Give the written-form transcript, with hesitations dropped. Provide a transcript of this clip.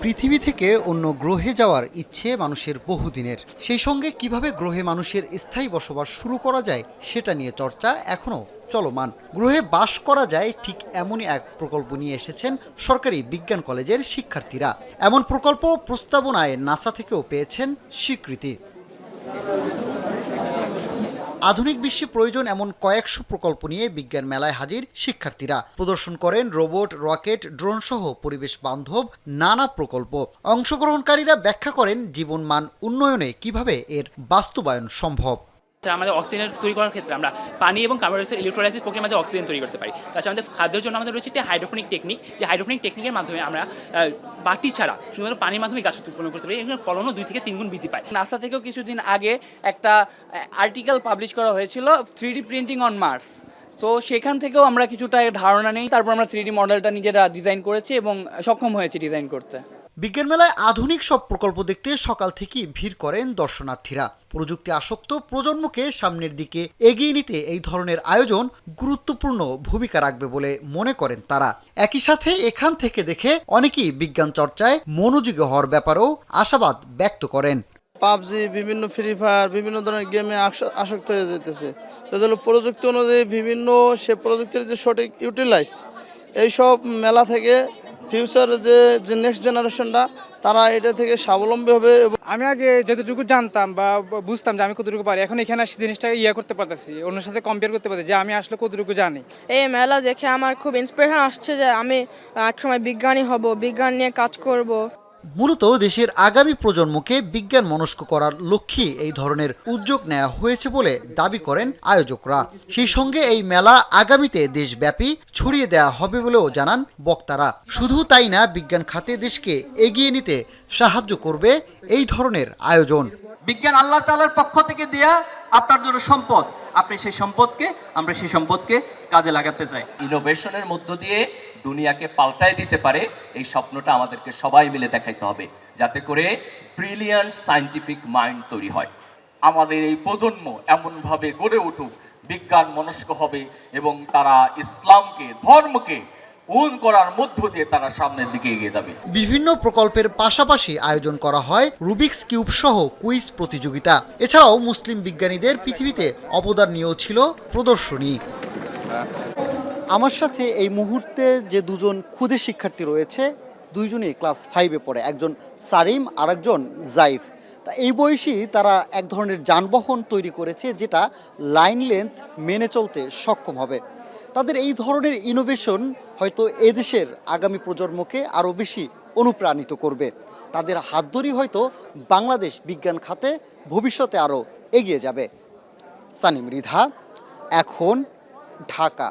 পৃথিবী থেকে অন্য গ্রহে যাওয়ার ইচ্ছে মানুষের বহুদিনের। সেই সঙ্গে কিভাবে গ্রহে মানুষের স্থায়ী বসবাস শুরু করা যায় সেটা নিয়ে চর্চা এখনও চলমান। গ্রহে বাস করা যায় ঠিক এমনই এক প্রকল্প নিয়ে এসেছেন সরকারি বিজ্ঞান কলেজের শিক্ষার্থীরা। এমন প্রকল্প প্রস্তাবনায় নাসা থেকেও পেয়েছেন স্বীকৃতি। আধুনিক বিশ্বে প্রয়োজন এমন কয়েকশো প্রকল্প নিয়ে বিজ্ঞান মেলায় হাজির শিক্ষার্থীরা। প্রদর্শন করেন রোবট, রকেট, ড্রোন সহ পরিবেশ বান্ধব নানা প্রকল্প। অংশগ্রহণকারীরা ব্যাখ্যা করেন জীবনমান উন্নয়নে কিভাবে এর বাস্তবায়ন সম্ভব। আমাদের অক্সিজেন তৈরি করার ক্ষেত্রে আমরা পানি এবং কার্বন ডাইঅক্সাইড ইলেকট্রোলাইসিস প্রক্রিয়ার মাধ্যমে অক্সিজেন তৈরি করতে পারি। তাছাড়া আমাদের খাদ্যের জন্য আমাদের রয়েছে একটি হাইড্রোফোনিক টেকনিক, যে হাইড্রোফোনিক টেকনিকের মাধ্যমে আমরা বাটি ছাড়া শুধুমাত্র পানির মাধ্যমে গাছ উৎপন্ন করতে পারি। এখানে ফলনও 2 থেকে 3 গুণ বৃদ্ধি পায়। নাসা থেকেও কিছুদিন আগে একটা আর্টিকেল পাবলিশ করা হয়েছিল 3D প্রিন্টিং অন মার্স। তো সেখান থেকেও আমরা কিছুটা ধারণা নেই, তারপর আমরা 3D মডেলটা নিজেরা ডিজাইন করেছি এবং সক্ষম হয়েছি ডিজাইন করতে। বিজ্ঞান মেলায় আধুনিক সব প্রকল্প দেখতে সকাল থেকেই ভিড় করেন দর্শনার্থীরা। প্রযুক্তি আসক্ত প্রজন্মকে সামনের দিকে এগিয়ে নিতে এই ধরনের আয়োজন গুরুত্বপূর্ণ ভূমিকা রাখবে বলে মনে করেন তারা। একই সাথে এখান থেকে দেখে অনেকেই বিজ্ঞান চর্চায় মনোযোগী হওয়ার ব্যাপারেও আশাবাদ ব্যক্ত করেন। পাবজি, বিভিন্ন ফ্রি ফায়ার, বিভিন্ন ধরনের গেমে আসক্ত হয়ে যেতেছে। তাহলে প্রযুক্তি অনুযায়ী বিভিন্ন সে প্রযুক্তির যে সঠিক ইউটিলাইজ, এইসব মেলা থেকে ফিউচার যে নেক্সট জেনারেশনটা তারা এটা থেকে স্বাবলম্বী হবে। আমি আগে যতটুকু জানতাম বা বুঝতাম যে আমি কতটুকু পারি, এখন এখানে আসি জিনিসটা করতে পারতেছি, অন্যের সাথে কম্পেয়ার করতে পারতেছি যে আমি আসলে কতটুকু জানি। এই মেলা দেখে আমার খুব ইন্সপিরেশন আসছে যে আমি একসময় বিজ্ঞানী হব, বিজ্ঞান নিয়ে কাজ করব। মূলত দেশের আগামী প্রজন্মকে বিজ্ঞান মনস্ক করার লক্ষ্যে এই ধরনের উদ্যোগ নেওয়া হয়েছে বলে দাবি করেন আয়োজকরা। সেই সঙ্গে এই মেলা আগামীতে দেশব্যাপী ছড়িয়ে দেওয়া হবে বলেও জানান বক্তারা। শুধু তাই না, বিজ্ঞান খাতে দেশকে এগিয়ে নিতে সাহায্য করবে এই ধরনের আয়োজন। বিজ্ঞান আল্লাহ তাআলার পক্ষ থেকে দেয়া আপনার জন্য সম্পদ, আপনি আমরা সেই সম্পদকে কাজে লাগাতে চাই। ইনোভেশনের মধ্য দিয়ে দুনিয়াকে পাল্টায় দিতে পারে, এই স্বপ্নটা আমাদেরকে সবাই মিলে দেখাইতে হবে, যাতে করে ব্রিলিয়ান্ট সায়েন্টিফিক মাইন্ড তৈরি হয়। আমাদের এই প্রজন্ম এমনভাবে গড়ে উঠুক, বিজ্ঞান মনস্ক হবে এবং তারা ইসলামকে, ধর্মকে করার মধ্য দিয়ে তারা সামনের দিকে এগিয়ে যাবে। বিভিন্ন প্রকল্পের পাশাপাশি আয়োজন করা হয় রুবিক্স কিউব সহ কুইজ প্রতিযোগিতা। এছাড়াও মুসলিম বিজ্ঞানীদের পৃথিবীতে অবদান নিয়েও ছিল প্রদর্শনী। আমার সাথে এই মুহূর্তে যে দুজন ক্ষুদে শিক্ষার্থী রয়েছে, দুইজনই ক্লাস 5-এ পড়ে, একজন সারিম আর একজন জাইফ। তা এই বয়সী তারা এক ধরনের যানবাহন তৈরি করেছে যেটা লাইন লেন্থ মেনে চলতে সক্ষম হবে। তাদের এই ধরনের ইনোভেশন হয়তো এদেশের আগামী প্রজন্মকে আরও বেশি অনুপ্রাণিত করবে। তাদের হাত ধরেই হয়তো বাংলাদেশ বিজ্ঞান খাতে ভবিষ্যতে আরও এগিয়ে যাবে। সানিম, রিধা, এখন, ঢাকা।